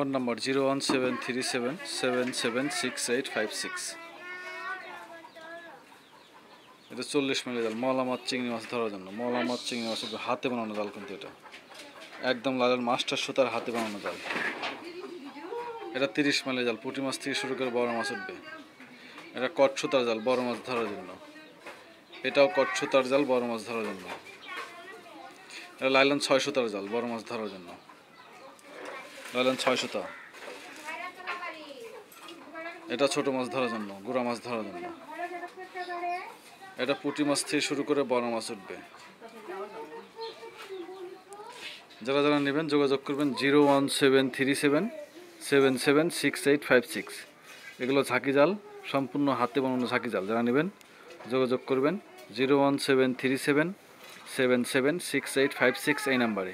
Phone নম্বর 01737776766। এটা 40 মিলি জাল, মলা মাছ চিংড়ি মাছ ধরার জন্য। মলা মাছ চিংড়ি মাছ হাতে বানানো জাল, কিন্তু এটা একদম লাল মাস্টার সুতার হাতে বানানো জাল। এটা 30 মিলি জাল, পুঁটি মাছ থেকে শুরু করে বড় মাছ উঠবে। এটা কট সুতার জাল, বড় মাছ ধরার জন্য। এটাও কট সুতার জাল, বড় মাছ ধরার জন্য। এটা লাইলন 6 সুতার জাল, বড় মাছ ধরার জন্য। লাইলন 6 সুতা। এটা ছোট মাছ ধরার জন্য, গুড়া মাছ ধরার জন্য। এটা পুঁটি মাছ থেকে শুরু করে বড় মাছ উঠবে। যারা যারা নেবেন যোগাযোগ করবেন 01737776856। এগুলো ঝাঁকি জাল, সম্পূর্ণ হাতে বানানো ঝাঁকি জাল। যারা নেবেন যোগাযোগ করবেন 01737776856 এই নাম্বারে।